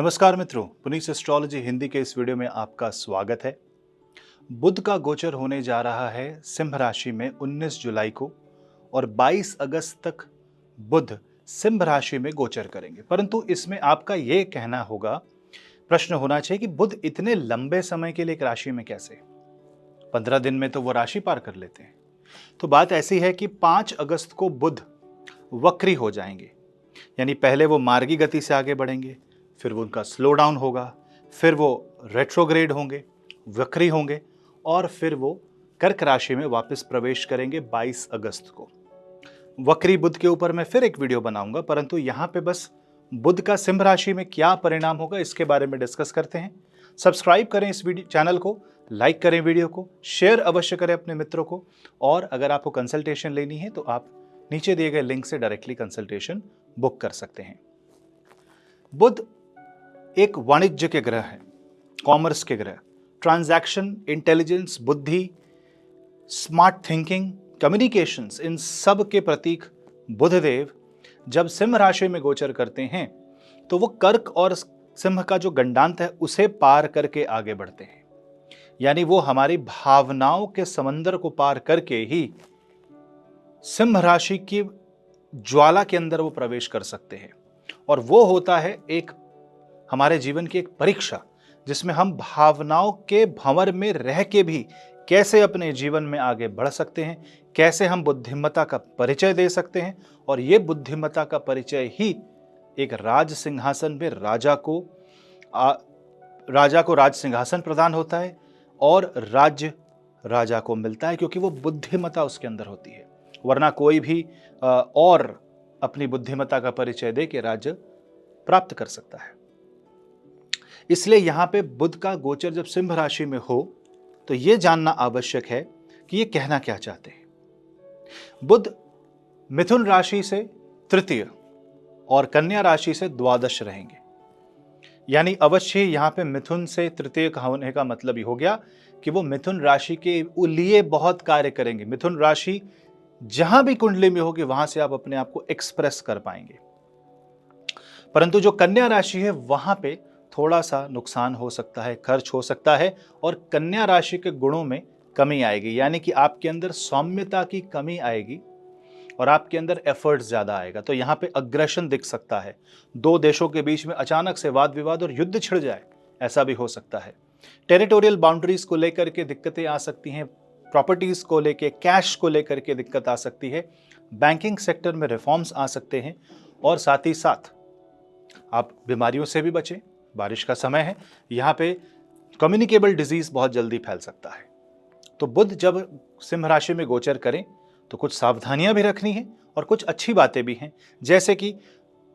नमस्कार मित्रों, पुनीत एस्ट्रोलॉजी हिंदी के इस वीडियो में आपका स्वागत है। बुध का गोचर होने जा रहा है सिंह राशि में 19 जुलाई को और 22 अगस्त तक बुध सिंह राशि में गोचर करेंगे। परंतु इसमें आपका ये कहना होगा, प्रश्न होना चाहिए कि बुध इतने लंबे समय के लिए एक राशि में कैसे? 15 दिन में तो वो राशि पार कर लेते हैं। तो बात ऐसी है कि 5 अगस्त को बुध वक्री हो जाएंगे, यानी पहले वो मार्गी गति से आगे बढ़ेंगे, फिर वो उनका स्लो डाउन होगा, फिर वो रेट्रोग्रेड होंगे, वक्री होंगे और फिर वो कर्क राशि में वापस प्रवेश करेंगे 22 अगस्त को। वक्री बुध के ऊपर मैं फिर एक वीडियो बनाऊंगा, परंतु यहाँ पे बस बुध का सिंह राशि में क्या परिणाम होगा इसके बारे में डिस्कस करते हैं। सब्सक्राइब करें इस वीडियो चैनल को, लाइक करें वीडियो को, शेयर अवश्य करें अपने मित्रों को, और अगर आपको कंसल्टेशन लेनी है तो आप नीचे दिए गए लिंक से डायरेक्टली कंसल्टेशन बुक कर सकते हैं। बुध एक वाणिज्य के ग्रह है, कॉमर्स के ग्रह, ट्रांजैक्शन, इंटेलिजेंस, बुद्धि, स्मार्ट थिंकिंग, कम्युनिकेशंस, इन सब के प्रतीक बुधदेव जब सिंह राशि में गोचर करते हैं तो वो कर्क और सिंह का जो गंडांत है उसे पार करके आगे बढ़ते हैं। यानी वो हमारी भावनाओं के समंदर को पार करके ही सिंह राशि की ज्वाला के अंदर वो प्रवेश कर सकते हैं। और वो होता है एक हमारे जीवन की एक परीक्षा, जिसमें हम भावनाओं के भंवर में रह के भी कैसे अपने जीवन में आगे बढ़ सकते हैं, कैसे हम बुद्धिमत्ता का परिचय दे सकते हैं। और ये बुद्धिमत्ता का परिचय ही एक राज सिंहासन में राजा को राज सिंहासन प्रदान होता है और राज्य राजा को मिलता है, क्योंकि वो बुद्धिमत्ता उसके अंदर होती है। वरना कोई भी और अपनी बुद्धिमत्ता का परिचय दे के राज्य प्राप्त कर सकता है। इसलिए यहां पे बुध का गोचर जब सिंह राशि में हो तो यह जानना आवश्यक है कि ये कहना क्या चाहते हैं। बुध मिथुन राशि से तृतीय और कन्या राशि से द्वादश रहेंगे। यानी अवश्य यहां पे मिथुन से तृतीय होने का मतलब ही हो गया कि वो मिथुन राशि के लिए बहुत कार्य करेंगे। मिथुन राशि जहां भी कुंडली में होगी वहां से आप अपने आप को एक्सप्रेस कर पाएंगे। परंतु जो कन्या राशि है वहां पे थोड़ा सा नुकसान हो सकता है, खर्च हो सकता है और कन्या राशि के गुणों में कमी आएगी। यानी कि आपके अंदर सौम्यता की कमी आएगी और आपके अंदर एफर्ट्स ज्यादा आएगा। तो यहाँ पे अग्रेशन दिख सकता है, दो देशों के बीच में अचानक से वाद विवाद और युद्ध छिड़ जाए, ऐसा भी हो सकता है। टेरिटोरियल बाउंड्रीज को लेकर के दिक्कतें आ सकती हैं, प्रॉपर्टीज को लेकर, कैश को लेकर के दिक्कत आ सकती है, बैंकिंग सेक्टर में रिफॉर्म्स आ सकते हैं और साथ ही साथ आप बीमारियों से भी बचें। बारिश का समय है, यहाँ पे कम्युनिकेबल डिजीज बहुत जल्दी फैल सकता है। तो बुध जब सिंह राशि में गोचर करें तो कुछ सावधानियां भी रखनी है और कुछ अच्छी बातें भी हैं, जैसे कि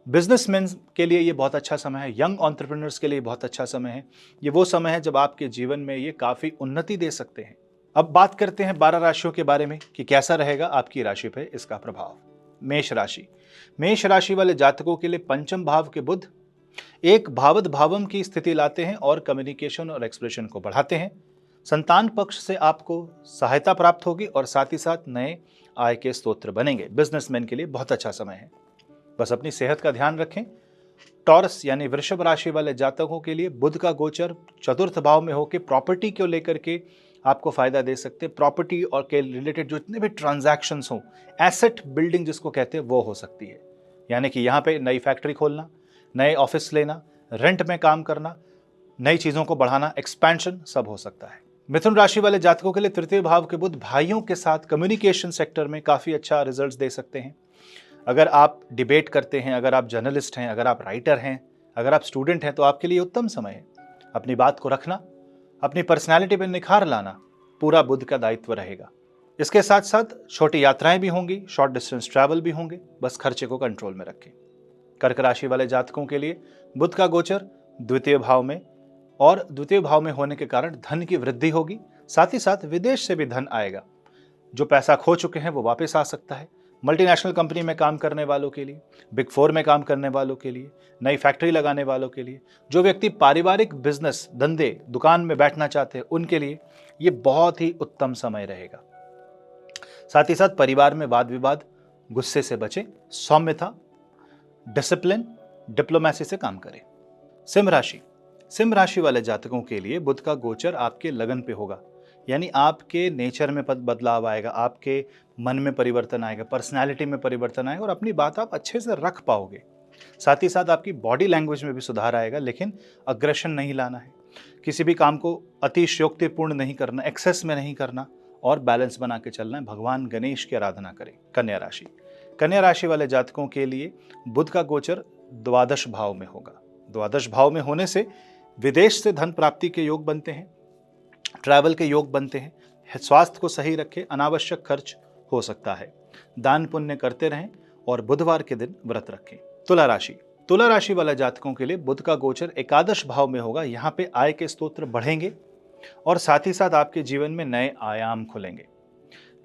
बिजनेसमैन के लिए ये बहुत अच्छा समय है, यंग एंटरप्रेन्योर्स के लिए बहुत अच्छा समय है। ये वो समय है जब आपके जीवन में ये काफी उन्नति दे सकते हैं। अब बात करते हैं 12 राशियों के बारे में कि कैसा रहेगा आपकी राशि पे इसका प्रभाव। मेष राशि, मेष राशि वाले जातकों के लिए पंचम भाव के बुध एक भावद भावम की स्थिति लाते हैं और कम्युनिकेशन और एक्सप्रेशन को बढ़ाते हैं। संतान पक्ष से आपको सहायता प्राप्त होगी और साथ ही साथ नए आय के स्रोत बनेंगे। बिजनेसमैन के लिए बहुत अच्छा समय है, बस अपनी सेहत का ध्यान रखें। टॉरस यानी वृषभ राशि वाले जातकों के लिए बुध का गोचर चतुर्थ भाव में होकर प्रॉपर्टी को लेकर के आपको फायदा दे सकते हैं। प्रॉपर्टी और के रिलेटेड जो जितने भी ट्रांजैक्शंस हो, एसेट बिल्डिंग जिसको कहते हैं, वो हो सकती है। यानी कि यहाँ पे नई फैक्ट्री खोलना, नए ऑफिस लेना, रेंट में काम करना, नई चीजों को बढ़ाना, एक्सपेंशन सब हो सकता है। मिथुन राशि वाले जातकों के लिए तृतीय भाव के बुध भाइयों के साथ कम्युनिकेशन सेक्टर में काफी अच्छा रिजल्ट्स दे सकते हैं। अगर आप डिबेट करते हैं, अगर आप जर्नलिस्ट हैं, अगर आप राइटर हैं, अगर आप स्टूडेंट हैं, तो आपके लिए उत्तम समय है। अपनी बात को रखना, अपनी पर्सनैलिटी में निखार लाना पूरा बुध का दायित्व रहेगा। इसके साथ साथ छोटी यात्राएं भी होंगी, शॉर्ट डिस्टेंस ट्रैवल भी होंगे, बस खर्चे को कंट्रोल में रखें। कर्क राशि वाले जातकों के लिए बुध का गोचर द्वितीय भाव में और द्वितीय भाव में होने के कारण धन की वृद्धि होगी। साथ ही साथ विदेश से भी धन आएगा। जो पैसा खो चुके हैं वो वापस आ सकता है। मल्टीनेशनल कंपनी में काम करने वालों के लिए, बिग फोर में काम करने वालों के लिए, नई फैक्ट्री लगाने वालों के लिए, जो व्यक्ति पारिवारिक बिजनेस, धंधे, दुकान में बैठना चाहते हैं, उनके लिए ये बहुत ही उत्तम समय रहेगा। साथ ही साथ परिवार में वाद विवाद, गुस्से से बचें, सौम्यता, डिसिप्लिन, डिप्लोमेसी से काम करें। सिंह राशि, सिंह राशि वाले जातकों के लिए बुध का गोचर आपके लगन पे होगा, यानी आपके नेचर में बदलाव आएगा, आपके मन में परिवर्तन आएगा, पर्सनालिटी में परिवर्तन आएगा और अपनी बात आप अच्छे से रख पाओगे। साथ ही साथ आपकी बॉडी लैंग्वेज में भी सुधार आएगा, लेकिन अग्रेशन नहीं लाना है, किसी भी काम को अतिशयोक्तिपूर्ण नहीं करना, एक्सेस में नहीं करना और बैलेंस बना के चलना है। भगवान गणेश की आराधना करें। कन्या राशि, कन्या राशि वाले जातकों के लिए बुध का गोचर द्वादश भाव में होगा। द्वादश भाव में होने से विदेश से धन प्राप्ति के योग बनते हैं, ट्रैवल के योग बनते हैं। स्वास्थ्य को सही रखें, अनावश्यक खर्च हो सकता है। दान पुण्य करते रहें और बुधवार के दिन व्रत रखें। तुला राशि, तुला राशि वाले जातकों के लिए बुध का गोचर एकादश भाव में होगा। यहाँ पे आय के स्रोत बढ़ेंगे और साथ ही साथ आपके जीवन में नए आयाम खुलेंगे।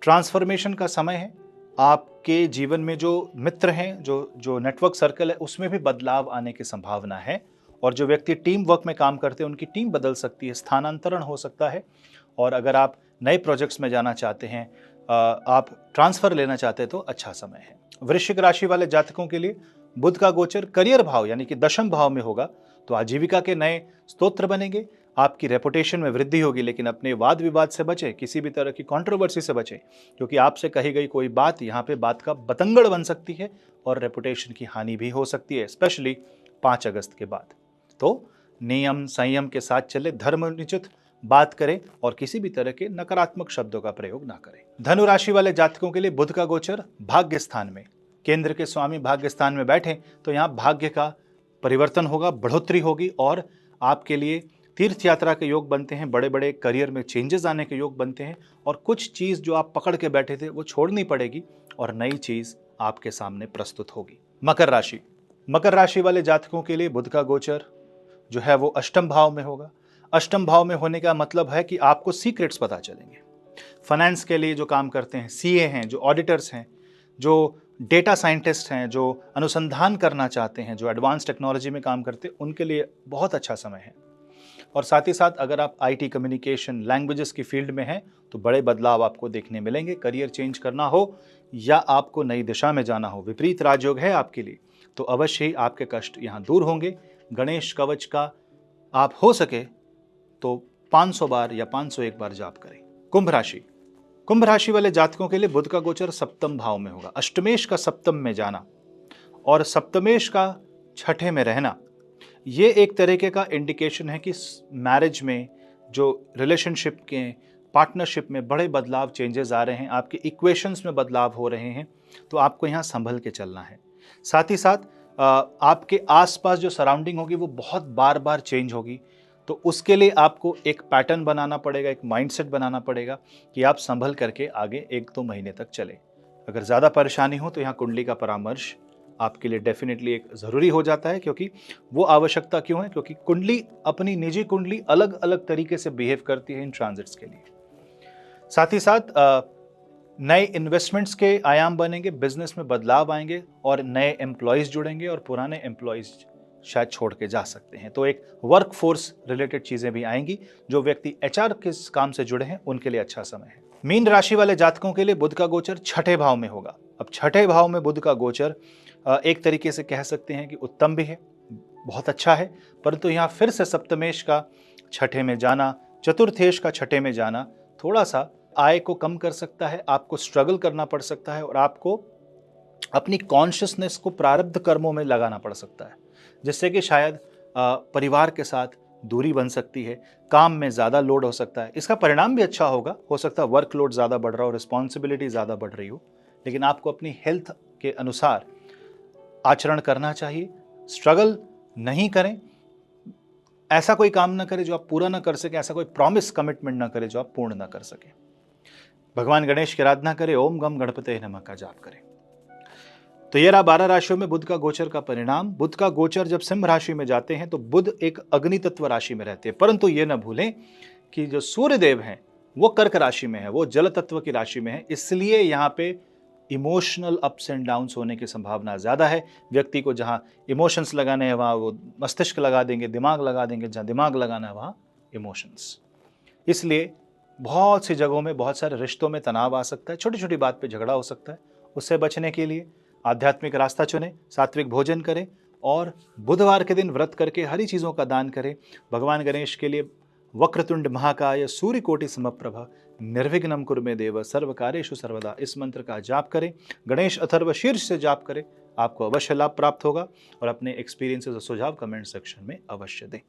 ट्रांसफॉर्मेशन का समय है। आपके जीवन में जो मित्र हैं, जो नेटवर्क सर्कल है, उसमें भी बदलाव आने की संभावना है और जो व्यक्ति टीम वर्क में काम करते हैं उनकी टीम बदल सकती है, स्थानांतरण हो सकता है। और अगर आप नए प्रोजेक्ट्स में जाना चाहते हैं, आप ट्रांसफर लेना चाहते हैं तो अच्छा समय है। वृश्चिक राशि वाले जातकों के लिए बुध का गोचर करियर भाव यानी कि दशम भाव में होगा, तो आजीविका के नए स्तोत्र बनेंगे, आपकी रेपुटेशन में वृद्धि होगी। लेकिन अपने वाद विवाद से बचें, किसी भी तरह की कंट्रोवर्सी से बचें, क्योंकि आपसे कही गई कोई बात यहाँ पे बात का बतंगड़ बन सकती है और रेपुटेशन की हानि भी हो सकती है, स्पेशली 5 अगस्त के बाद। तो नियम संयम के साथ चले, धर्मनिचित बात करें और किसी भी तरह के नकारात्मक शब्दों का प्रयोग ना करें। धनु राशि वाले जातकों के लिए बुध का गोचर भाग्य स्थान में, केंद्र के स्वामी भाग्य स्थान में बैठे तो यहाँ भाग्य का परिवर्तन होगा, बढ़ोतरी होगी और आपके लिए तीर्थ यात्रा के योग बनते हैं, बड़े बड़े करियर में चेंजेस आने के योग बनते हैं और कुछ चीज़ जो आप पकड़ के बैठे थे वो छोड़नी पड़ेगी और नई चीज़ आपके सामने प्रस्तुत होगी। मकर राशि, मकर राशि वाले जातकों के लिए बुध का गोचर जो है वो अष्टम भाव में होगा। अष्टम भाव में होने का मतलब है कि आपको सीक्रेट्स पता चलेंगे। फाइनेंस के लिए जो काम करते हैं, सीए हैं, जो ऑडिटर्स हैं, जो डेटा साइंटिस्ट हैं, जो अनुसंधान करना चाहते हैं, जो एडवांस टेक्नोलॉजी में काम करते हैं, उनके लिए बहुत अच्छा समय है। और साथ ही साथ अगर आप आईटी, कम्युनिकेशन, लैंग्वेजेस की फील्ड में हैं तो बड़े बदलाव आपको देखने मिलेंगे। करियर चेंज करना हो या आपको नई दिशा में जाना हो, विपरीत राजयोग है आपके लिए, तो अवश्य ही आपके कष्ट यहाँ दूर होंगे। गणेश कवच का आप हो सके तो 500 बार या 501 बार जाप करें। कुंभ राशि, कुंभ राशि वाले जातकों के लिए बुध का गोचर सप्तम भाव में होगा। अष्टमेश का सप्तम में जाना और सप्तमेश का छठे में रहना, ये एक तरीके का इंडिकेशन है कि मैरिज में, जो रिलेशनशिप के पार्टनरशिप में बड़े बदलाव, चेंजेस आ रहे हैं, आपके इक्वेशंस में बदलाव हो रहे हैं, तो आपको यहाँ संभल के चलना है। साथ ही साथ आपके आसपास जो सराउंडिंग होगी वो बहुत बार बार चेंज होगी, तो उसके लिए आपको एक पैटर्न बनाना पड़ेगा, एक माइंडसेट बनाना पड़ेगा कि आप संभल करके आगे 1-2 महीने तक चले। अगर ज़्यादा परेशानी हो तो यहाँ कुंडली का परामर्श आपके लिए डेफिनेटली एक ज़रूरी हो जाता है। क्योंकि वो आवश्यकता क्यों है? क्योंकि कुंडली, अपनी निजी कुंडली अलग अलग तरीके से बिहेव करती है इन ट्रांजिट्स के लिए। साथ ही साथ नए इन्वेस्टमेंट्स के आयाम बनेंगे, बिजनेस में बदलाव आएंगे और नए एम्प्लॉयज़ जुड़ेंगे और पुराने एम्प्लॉयज़ शायद छोड़ के जा सकते हैं। तो एक वर्क फोर्स रिलेटेड चीज़ें भी आएंगी। जो व्यक्ति एचआर के काम से जुड़े हैं उनके लिए अच्छा समय है। मीन राशि वाले जातकों के लिए बुध का गोचर छठे भाव में होगा। अब छठे भाव में बुध का गोचर एक तरीके से कह सकते हैं कि उत्तम भी है, बहुत अच्छा है, परंतु यहाँ फिर से सप्तमेश का छठे में जाना, चतुर्थेश का छठे में जाना थोड़ा सा आय को कम कर सकता है, आपको स्ट्रगल करना पड़ सकता है और आपको अपनी कॉन्शियसनेस को प्रारब्ध कर्मों में लगाना पड़ सकता है, जिससे कि शायद परिवार के साथ दूरी बन सकती है, काम में ज़्यादा लोड हो सकता है। इसका परिणाम भी अच्छा होगा, हो सकता है वर्कलोड ज़्यादा बढ़ रहा हो, रिस्पॉन्सिबिलिटी ज़्यादा बढ़ रही हो, लेकिन आपको अपनी हेल्थ के अनुसार आचरण करना चाहिए। स्ट्रगल नहीं करें, ऐसा कोई काम ना करें जो आप पूरा ना कर सकें, ऐसा कोई प्रॉमिस, कमिटमेंट ना करें जो आप पूर्ण ना कर सकें। भगवान गणेश की आराधना करें, ओम गम गणपते नमः का जाप करें। तो ये रहा 12 राशियों में बुध का गोचर का परिणाम। बुध का गोचर जब सिंह राशि में जाते हैं तो बुध एक अग्नि तत्व राशि में रहते हैं, परंतु ये न भूलें कि जो सूर्य देव हैं वो कर्क राशि में है, वो जल तत्व की राशि में है, इसलिए यहाँ पे इमोशनल अप्स एंड डाउन्स होने की संभावना ज़्यादा है। व्यक्ति को जहाँ इमोशंस लगाने हैं वहाँ वो मस्तिष्क लगा देंगे, दिमाग लगा देंगे, जहाँ दिमाग लगाना है वहाँ इमोशंस। इसलिए बहुत सी जगहों में, बहुत सारे रिश्तों में तनाव आ सकता है, छोटी छोटी बात पे झगड़ा हो सकता है। उससे बचने के लिए आध्यात्मिक रास्ता चुनें, सात्विक भोजन करें और बुधवार के दिन व्रत करके हरी चीज़ों का दान करें। भगवान गणेश के लिए वक्रतुंड महाकाय सूर्यकोटि समप्रभा निर्विघ्नं कुरु मे देव सर्वकार्येषु सर्वदा इस मंत्र का जाप करें। गणेश अथर्व शीर्ष से जाप करें, आपको अवश्य लाभ प्राप्त होगा। और अपने एक्सपीरियंसेस और सुझाव कमेंट सेक्शन में अवश्य दें।